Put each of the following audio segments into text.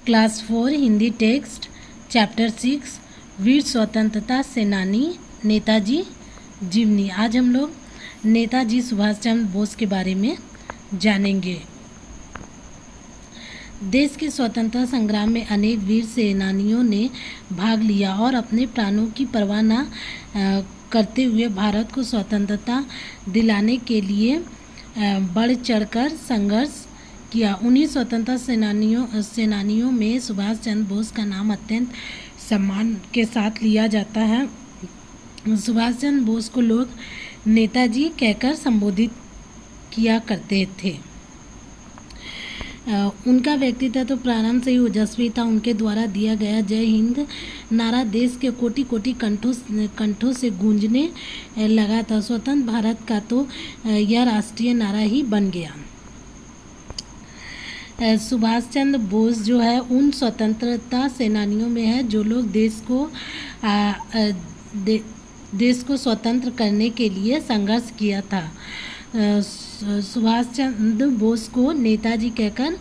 Class 4 Hindi text chapter 6 वीर स्वतंत्रता सेनानी नेताजी जीवनी। आज हम लोग नेताजी सुभाष चंद्र बोस के बारे में जानेंगे। देश के स्वतंत्रता संग्राम में अनेक वीर सेनानियों ने भाग लिया और अपने प्राणों की परवाह न करते हुए भारत को स्वतंत्रता दिलाने के लिए बढ़ चढ़कर संघर्ष किया। उन्हीं स्वतंत्रता सेनानियों में सुभाष चंद्र बोस का नाम अत्यंत सम्मान के साथ लिया जाता है। सुभाष चंद्र बोस को लोग नेताजी कहकर संबोधित किया करते थे। उनका व्यक्तित्व तो प्रारंभ से ही ओजस्वी था। उनके द्वारा दिया गया जय हिंद नारा देश के कोटि कोटि कंठों से गूंजने लगा था। स्वतंत्र भारत का तो यह राष्ट्रीय नारा ही बन गया। सुभाष चंद्र बोस जो है उन स्वतंत्रता सेनानियों में है जो लोग देश को स्वतंत्र करने के लिए संघर्ष किया था। सुभाष चंद्र बोस को नेताजी कहकर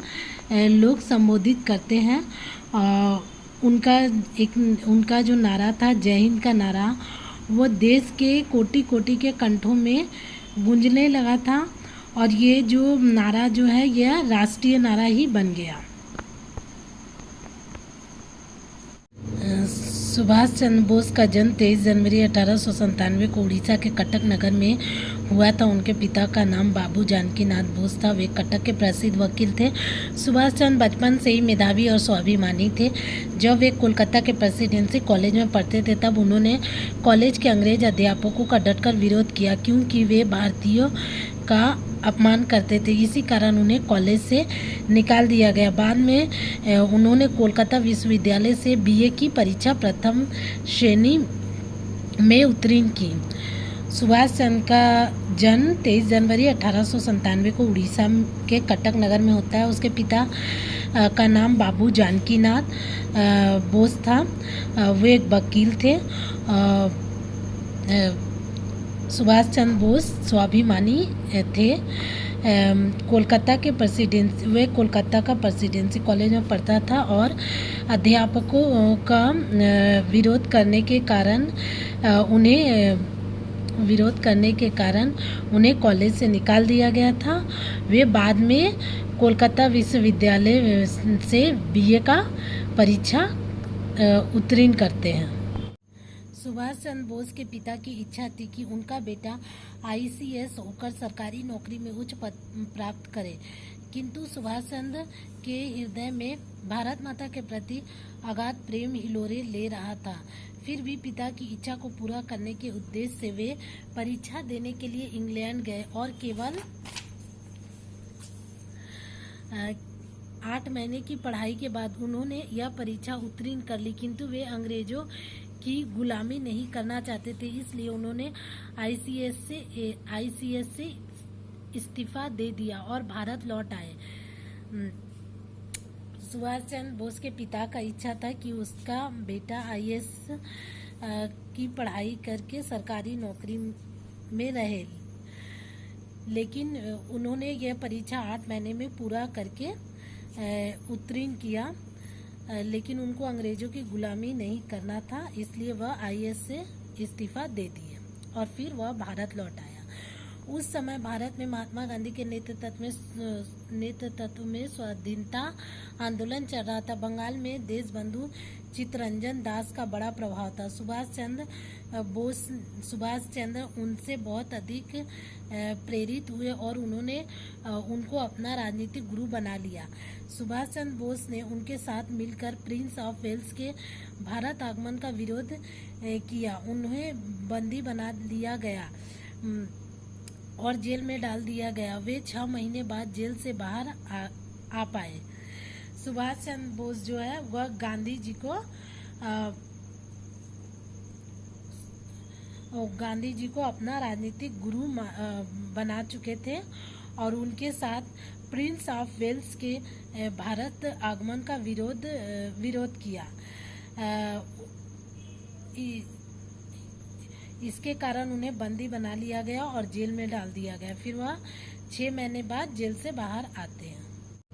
लोग संबोधित करते हैं। उनका जो नारा था जय हिंद का नारा, वो देश के कोटि कोटि के कंठों में गूंजने लगा था और ये जो नारा जो है यह राष्ट्रीय नारा ही बन गया। सुभाष चंद्र बोस का जन्म 23 जनवरी 1897 को उड़ीसा के कटक नगर में हुआ था। उनके पिता का नाम बाबू जानकीनाथ बोस था। वे कटक के प्रसिद्ध वकील थे। सुभाष चंद्र बचपन से ही मेधावी और स्वाभिमानी थे। जब वे कोलकाता के प्रेसिडेंसी कॉलेज में पढ़ते थे तब उन्होंने कॉलेज के अंग्रेज अध्यापकों का डटकर विरोध किया, क्योंकि वे भारतीयों का अपमान करते थे। इसी कारण उन्हें कॉलेज से निकाल दिया गया। बाद में उन्होंने कोलकाता विश्वविद्यालय से बीए की परीक्षा प्रथम श्रेणी में उत्तीर्ण की। सुभाष चंद्र का जन्म 23 जनवरी 1897 को उड़ीसा के कटक नगर में होता है। उसके पिता का नाम बाबू जानकीनाथ बोस था। वे एक वकील थे। सुभाष चंद्र बोस स्वाभिमानी थे। कोलकाता का प्रेसिडेंसी कॉलेज में पढ़ता था और अध्यापकों का विरोध करने के कारण उन्हें कॉलेज से निकाल दिया गया था। वे बाद में कोलकाता विश्वविद्यालय से बीए का परीक्षा उत्तीर्ण करते हैं। सुभाष चंद्र बोस के पिता की इच्छा थी कि उनका बेटा आईसीएस होकर सरकारी नौकरी में उच्च पद प्राप्त करे, किंतु सुभाष चंद्र के हृदय में भारत माता के प्रति अगाध प्रेम हिलोरे ले रहा था। फिर भी पिता की इच्छा को पूरा करने के उद्देश्य से वे परीक्षा देने के लिए इंग्लैंड गए और केवल 8 महीने की पढ़ाई के बाद उन्होंने यह परीक्षा उत्तीर्ण कर ली, किंतु वे अंग्रेजों की गुलामी नहीं करना चाहते थे। इसलिए उन्होंने आईसीएस से इस्तीफा दे दिया और भारत लौट आए। सुभाष चंद्र बोस के पिता का इच्छा था कि उसका बेटा आईएएस की पढ़ाई करके सरकारी नौकरी में रहे, लेकिन उन्होंने यह परीक्षा 8 महीने में पूरा करके उत्तीर्ण किया। लेकिन उनको अंग्रेजों की गुलामी नहीं करना था, इसलिए वह आईएएस से इस्तीफा दे दिए और फिर वह भारत लौट आया। उस समय भारत में महात्मा गांधी के नेतृत्व में स्वाधीनता आंदोलन चल रहा था। बंगाल में देशबंधु चित्तरंजन दास का बड़ा प्रभाव था। सुभाष चंद्र उनसे बहुत अधिक प्रेरित हुए और उन्होंने उनको अपना राजनीतिक गुरु बना लिया। सुभाष चंद्र बोस ने उनके साथ मिलकर प्रिंस ऑफ वेल्स के भारत आगमन का विरोध किया। उन्हें बंदी बना लिया गया और जेल में डाल दिया गया। वे 6 महीने बाद जेल से बाहर आ पाए। सुभाष चंद्र बोस जो है वह गांधी जी को अपना राजनीतिक गुरु बना चुके थे और उनके साथ प्रिंस ऑफ वेल्स के भारत आगमन का विरोध किया। इसके कारण उन्हें बंदी बना लिया गया और जेल में डाल दिया गया। फिर वह 6 महीने बाद जेल से बाहर आते हैं।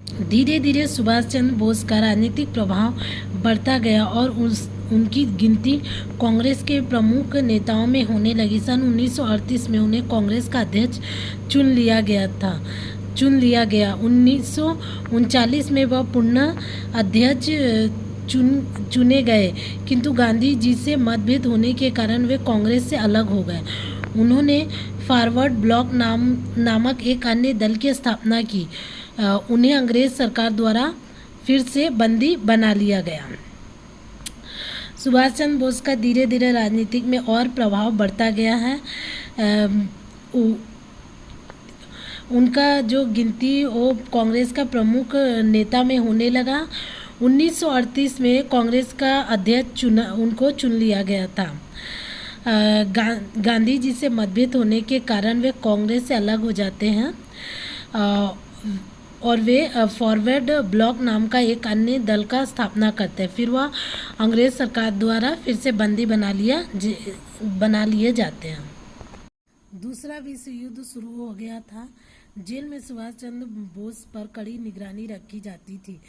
धीरे धीरे सुभाष चंद्र बोस का राजनीतिक प्रभाव बढ़ता गया और उनकी गिनती कांग्रेस के प्रमुख नेताओं में होने लगी। सन 1938 में उन्हें कांग्रेस का अध्यक्ष चुन लिया गया। 1939 में वह पुनः अध्यक्ष चुने गए, किंतु गांधी जी से मतभेद होने के कारण वे कांग्रेस से अलग हो गए। उन्होंने फॉरवर्ड ब्लॉक नामक एक अन्य दल की स्थापना की। उन्हें अंग्रेज सरकार द्वारा फिर से बंदी बना लिया गया। सुभाष चंद्र बोस का धीरे धीरे राजनीतिक में और प्रभाव बढ़ता गया है। उनका जो गिनती वो कांग्रेस का प्रमुख नेता में होने लगा। 1938 में कांग्रेस का अध्यक्ष उनको चुन लिया गया था। गांधी जी से मतभेद होने के कारण वे कांग्रेस से अलग हो जाते हैं और वे फॉरवर्ड ब्लॉक नाम का एक अन्य दल का स्थापना करते हैं। फिर वह अंग्रेज सरकार द्वारा फिर से बंदी बना लिए जाते हैं। दूसरा विश्व युद्ध शुरू हो गया था। जेल में सुभाष चंद्र बोस पर कड़ी निगरानी रखी जाती थी।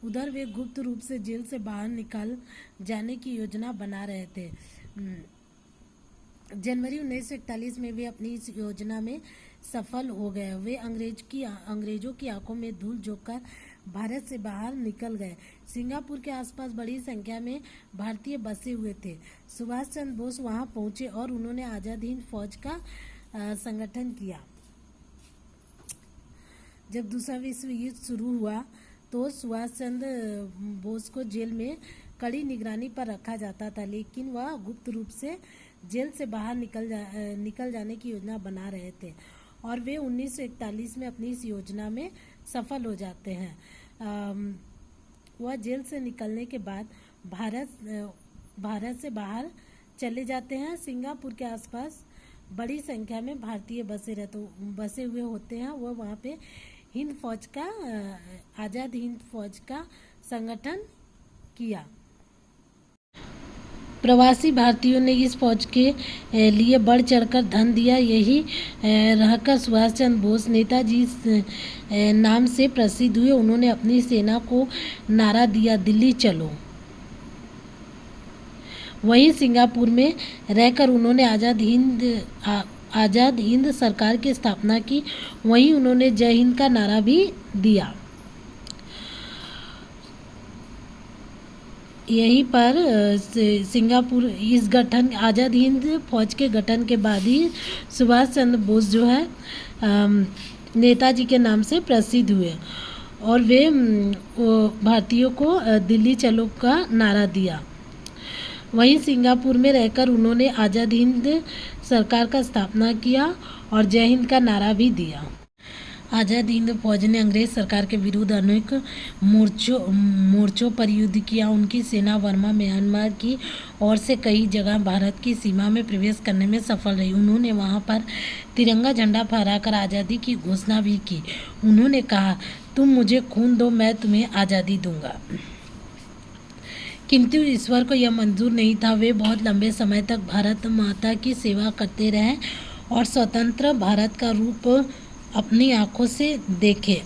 उधर वे गुप्त रूप से जेल से बाहर निकाल जाने की योजना बना रहे थे। जनवरी 1941 में वे अपनी इस योजना में सफल हो गए। वे अंग्रेजों की आंखों में धूल झोंककर भारत से बाहर निकल गए। सिंगापुर के आसपास बड़ी संख्या में भारतीय बसे हुए थे। सुभाष चंद्र बोस वहां पहुंचे और उन्होंने आजाद हिंद फौज का संगठन किया। जब दूसरा विश्व युद्ध शुरू हुआ तो सुभाष चंद्र बोस को जेल में कड़ी निगरानी पर रखा जाता था, लेकिन वह गुप्त रूप से जेल से बाहर निकल जाने की योजना बना रहे थे और वे 1941 में अपनी इस योजना में सफल हो जाते हैं। वह जेल से निकलने के बाद भारत से बाहर चले जाते हैं। सिंगापुर के आसपास बड़ी संख्या में भारतीय बसे हुए होते हैं। वह वहाँ पे आजाद हिंद फौज का संगठन किया। प्रवासी भारतीयों ने इस फौज के लिए बढ़ चढ़कर धन दिया। यही रहकर सुभाष चंद्र बोस नेताजी नाम से प्रसिद्ध हुए। उन्होंने अपनी सेना को नारा दिया, दिल्ली चलो। वहीं सिंगापुर में रहकर उन्होंने आज़ाद हिंद सरकार की स्थापना की। वहीं उन्होंने जय हिंद का नारा भी दिया। यहीं पर सिंगापुर इस गठन आज़ाद हिंद फौज के गठन के बाद ही सुभाष चंद्र बोस जो है नेताजी के नाम से प्रसिद्ध हुए और वे भारतीयों को दिल्ली चलो का नारा दिया। वहीं सिंगापुर में रहकर उन्होंने आज़ाद हिंद सरकार का स्थापना किया और जय हिंद का नारा भी दिया। आज़ाद हिंद फौज ने अंग्रेज सरकार के विरुद्ध अनेक मोर्चों पर युद्ध किया। उनकी सेना बर्मा, म्यांमार की ओर से कई जगह भारत की सीमा में प्रवेश करने में सफल रही। उन्होंने वहां पर तिरंगा झंडा फहराकर आज़ादी की घोषणा भी की। उन्होंने कहा, तुम मुझे खून दो, मैं तुम्हें आज़ादी दूंगा। किंतु ईश्वर को यह मंजूर नहीं था। वे बहुत लंबे समय तक भारत माता की सेवा करते रहे और स्वतंत्र भारत का रूप अपनी आंखों से देखे।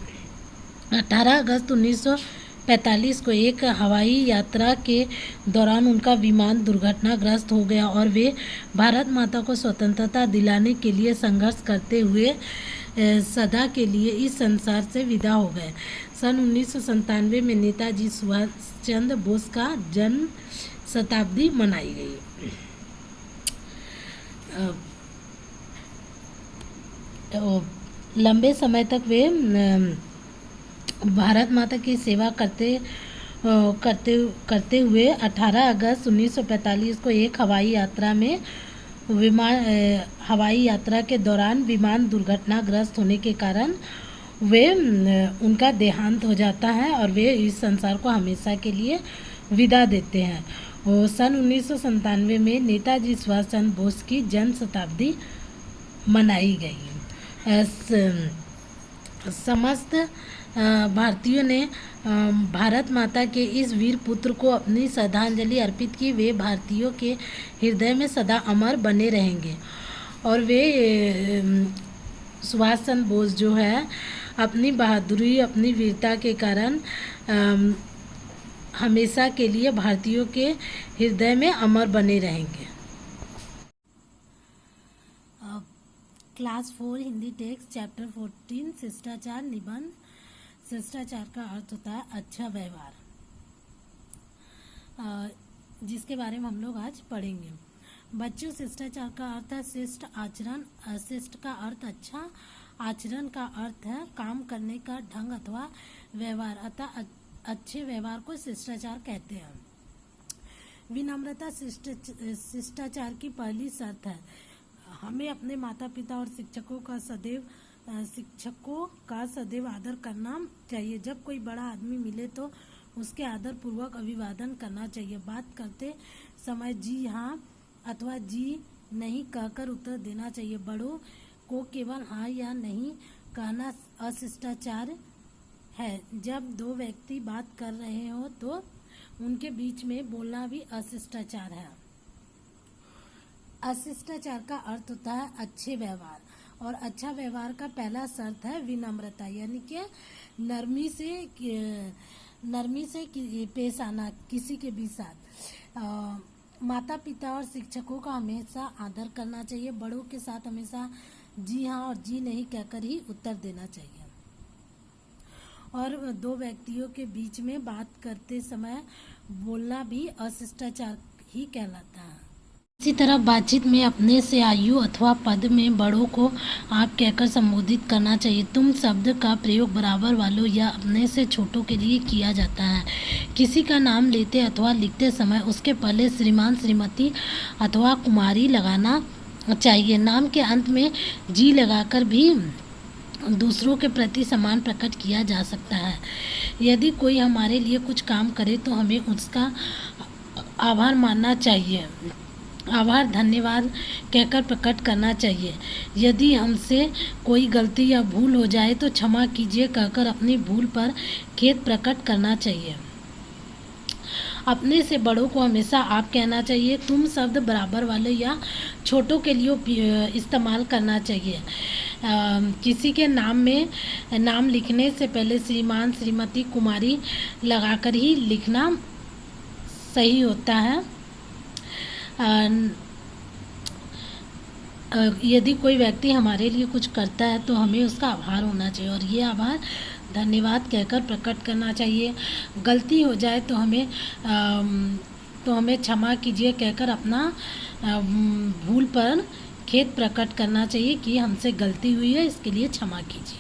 18 अगस्त 1945 को एक हवाई यात्रा के दौरान उनका विमान दुर्घटनाग्रस्त हो गया और वे भारत माता को स्वतंत्रता दिलाने के लिए संघर्ष करते हुए सदा के लिए इस संसार से विदा हो गए। सन 1997 में नेताजी सुभाष चंद्र बोस का जन्म शताब्दी मनाई गई। लंबे समय तक वे भारत माता की सेवा करते हुए 18 अगस्त 1945 को एक हवाई यात्रा के दौरान विमान दुर्घटनाग्रस्त होने के कारण उनका देहांत हो जाता है और वे इस संसार को हमेशा के लिए विदा देते हैं। और सन 1997 में नेताजी सुभाष चंद्र बोस की जन्म शताब्दी मनाई गई। समस्त भारतीयों ने भारत माता के इस वीर पुत्र को अपनी श्रद्धांजलि अर्पित की। वे भारतीयों के हृदय में सदा अमर बने रहेंगे और वे सुभाष चंद्र बोस जो है अपनी बहादुरी, अपनी वीरता के कारण हमेशा के लिए भारतीयों के हृदय में अमर बने रहेंगे। क्लास 4 हिंदी टेक्स्ट चैप्टर 14 शिष्टाचार निबंध। शिष्टाचार का अर्थ होता है अच्छा व्यवहार, जिसके बारे में हम लोग आज पढ़ेंगे। बच्चों, शिष्टाचार का अर्थ है शिष्ट आचरण। शिष्ट का अर्थ अच्छा, आचरण का अर्थ है काम करने का ढंग अथवा व्यवहार, अतः अच्छे व्यवहार को शिष्टाचार कहते हैं। विनम्रता शिष्टाचार की पहली शर्त है। हमें अपने माता पिता और शिक्षकों का सदैव आदर करना चाहिए। जब कोई बड़ा आदमी मिले तो उसके आदर पूर्वक अभिवादन करना चाहिए। बात करते समय जी हाँ अथवा जी नहीं कहकर उत्तर देना चाहिए। बड़ों को केवल हाँ या नहीं कहना अशिष्टाचार है। जब दो व्यक्ति बात कर रहे हो तो उनके बीच में बोलना भी अशिष्टाचार है। अशिष्टाचार का अर्थ होता है अच्छे व्यवहार, और अच्छा व्यवहार का पहला शर्त है विनम्रता, यानी कि नरमी से पेश आना किसी के भी साथ। माता पिता और शिक्षकों का हमेशा आदर करना चाहिए। बड़ों के साथ हमेशा जी हाँ और जी नहीं कहकर ही उत्तर देना चाहिए। और दो व्यक्तियों के बीच में बात करते समय बोलना भी अशिष्टाचार ही कहलाता है। इसी तरह बातचीत में अपने से आयु अथवा पद में बड़ों को आप कहकर संबोधित करना चाहिए। तुम शब्द का प्रयोग बराबर वालों या अपने से छोटों के लिए किया जाता है। किसी का नाम लेते अथवा लिखते समय उसके पहले श्रीमान, श्रीमती अथवा कुमारी लगाना चाहिए। नाम के अंत में जी लगाकर भी दूसरों के प्रति सम्मान प्रकट किया जा सकता है। यदि कोई हमारे लिए कुछ काम करे तो हमें उसका आभार मानना चाहिए। आभार धन्यवाद कहकर प्रकट करना चाहिए। यदि हमसे कोई गलती या भूल हो जाए तो क्षमा कीजिए कहकर अपनी भूल पर खेद प्रकट करना चाहिए। अपने से बड़ों को हमेशा आप कहना चाहिए। तुम शब्द बराबर वाले या छोटों के लिए इस्तेमाल करना चाहिए। किसी के नाम लिखने से पहले श्रीमान, श्रीमती, कुमारी लगाकर ही लिखना सही होता है। यदि कोई व्यक्ति हमारे लिए कुछ करता है तो हमें उसका आभार होना चाहिए, और ये आभार धन्यवाद कहकर प्रकट करना चाहिए। गलती हो जाए तो हमें क्षमा कीजिए कहकर अपना भूल पर खेद प्रकट करना चाहिए कि हमसे गलती हुई है, इसके लिए क्षमा कीजिए।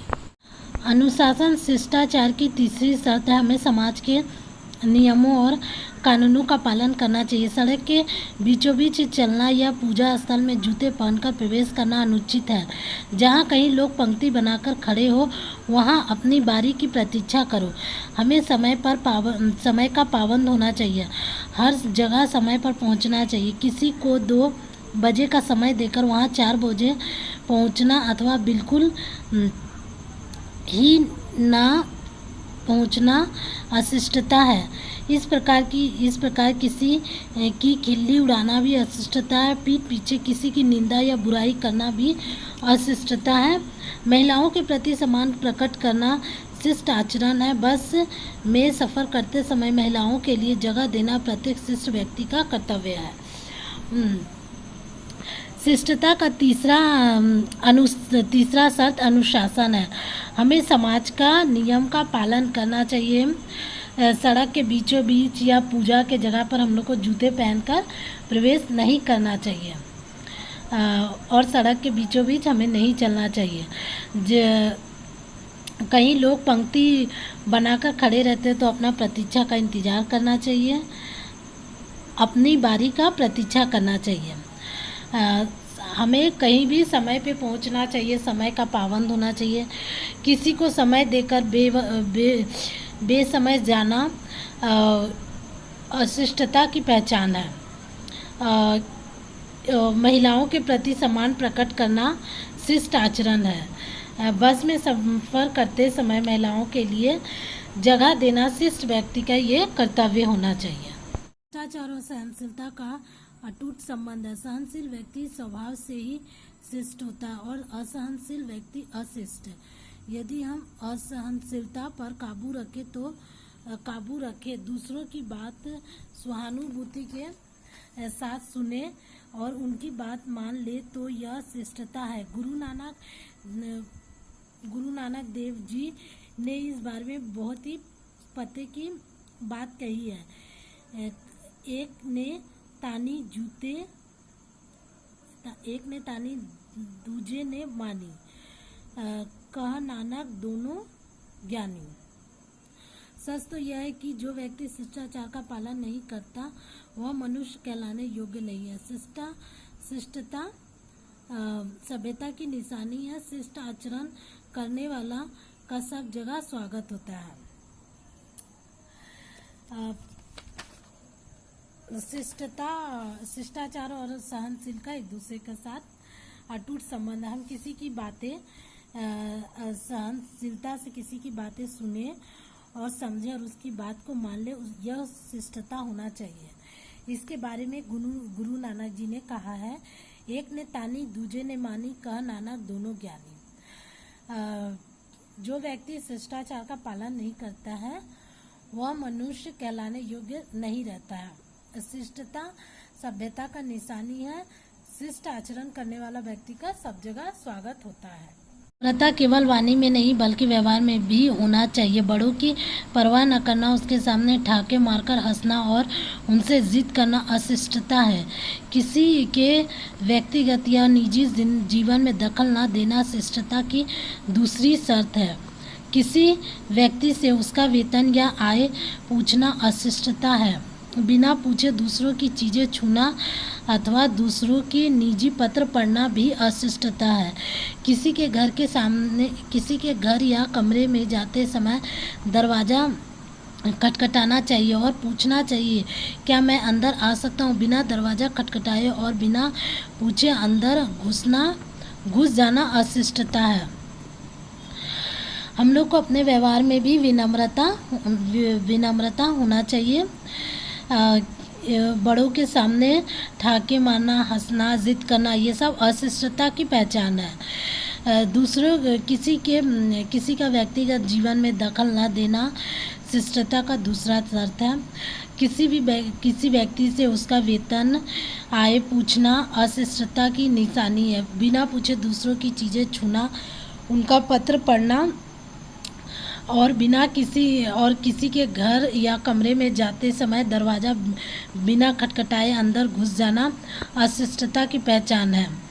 अनुशासन शिष्टाचार की तीसरी शर्त है। हमें समाज के नियमों और कानूनों का पालन करना चाहिए। सड़क के बीचों बीच चलना या पूजा स्थल में जूते पहनकर प्रवेश करना अनुचित है। जहाँ कहीं लोग पंक्ति बनाकर खड़े हो वहाँ अपनी बारी की प्रतीक्षा करो। हमें समय का पाबंद होना चाहिए। हर जगह समय पर पहुँचना चाहिए। किसी को 2 बजे का समय देकर वहाँ 4 बजे पहुँचना अथवा बिल्कुल ही ना पहुँचना अशिष्टता है। इस प्रकार किसी की खिल्ली उड़ाना भी अशिष्टता है। पीठ पीछे किसी की निंदा या बुराई करना भी अशिष्टता है। महिलाओं के प्रति सम्मान प्रकट करना शिष्ट आचरण है। बस में सफ़र करते समय महिलाओं के लिए जगह देना प्रत्येक शिष्ट व्यक्ति का कर्तव्य है। शिष्टता का तीसरा शर्त अनुशासन है। हमें समाज का नियम का पालन करना चाहिए। सड़क के बीचों बीच या पूजा के जगह पर हम लोग को जूते पहनकर प्रवेश नहीं करना चाहिए, और सड़क के बीचों बीच हमें नहीं चलना चाहिए। कहीं लोग पंक्ति बनाकर खड़े रहते हैं तो अपना प्रतीक्षा का इंतज़ार करना चाहिए, अपनी बारी का प्रतीक्षा करना चाहिए। हमें कहीं भी समय पे पहुंचना चाहिए, समय का पाबंद होना चाहिए। किसी को समय देकर बेसमय जाना अशिष्टता की पहचान है। महिलाओं के प्रति सम्मान प्रकट करना शिष्ट आचरण है। बस में सफ़र करते समय महिलाओं के लिए जगह देना शिष्ट व्यक्ति का ये कर्तव्य होना चाहिए। शिष्टाचार और सहनशीलता का अटूट संबंध है। सहनशील व्यक्ति स्वभाव से ही शिष्ट होता है और असहनशील व्यक्ति अशिष्ट। यदि हम असहनशीलता पर काबू रखें, दूसरों की बात सहानुभूति के साथ सुने और उनकी बात मान ले तो यह शिष्टता है। गुरु नानक देव जी ने इस बारे में बहुत ही पते की बात कही है। एक ने तानी दूजे ने मानी, कह नानक दोनों ज्ञानी। सच तो यह है कि जो व्यक्ति शिष्टाचार का पालन नहीं करता वह मनुष्य कहलाने योग्य नहीं है। शिष्टता सभ्यता की निशानी है। शिष्ट आचरण करने वाला का सब जगह स्वागत होता है। शिष्टाचार और सहनशील का एक दूसरे के साथ अटूट संबंध है। हम किसी की बातें सहनशीलता से किसी की बातें सुने और समझे और उसकी बात को मान ले, यह शिष्टता होना चाहिए। इसके बारे में गुरु नानक जी ने कहा है, एक ने तानी दूजे ने मानी, कह नानक दोनों ज्ञानी। जो व्यक्ति शिष्टाचार का पालन नहीं करता है वह मनुष्य कहलाने योग्य नहीं रहता है। शिष्टता सभ्यता का निशानी है। शिष्ट आचरण करने वाला व्यक्ति का सब जगह स्वागत होता है। नम्रता केवल वाणी में नहीं बल्कि व्यवहार में भी होना चाहिए। बड़ों की परवाह न करना, उसके सामने ठाके मारकर हंसना और उनसे जिद करना अशिष्टता है। किसी के व्यक्तिगत या निजी जीवन में दखल न देना शिष्टता की दूसरी शर्त है। किसी व्यक्ति से उसका वेतन या आय पूछना अशिष्टता है। बिना पूछे दूसरों की चीज़ें छूना अथवा दूसरों की निजी पत्र पढ़ना भी अशिष्टता है। किसी के घर या कमरे में जाते समय दरवाज़ा खटखटाना चाहिए और पूछना चाहिए, क्या मैं अंदर आ सकता हूँ। बिना दरवाज़ा खटखटाए और बिना पूछे अंदर घुस जाना अशिष्टता है। हम लोग को अपने व्यवहार में भी विनम्रता होना चाहिए। बड़ों के सामने ठाके मारना, हंसना, जिद करना, ये सब अशिष्टता की पहचान है। किसी का व्यक्तिगत जीवन में दखल न देना शिष्टता का दूसरा शर्त है। किसी व्यक्ति से उसका वेतन आय पूछना अशिष्टता की निशानी है। बिना पूछे दूसरों की चीज़ें छूना, उनका पत्र पढ़ना और किसी के घर या कमरे में जाते समय दरवाज़ा बिना खटखटाए अंदर घुस जाना अशिष्टता की पहचान है।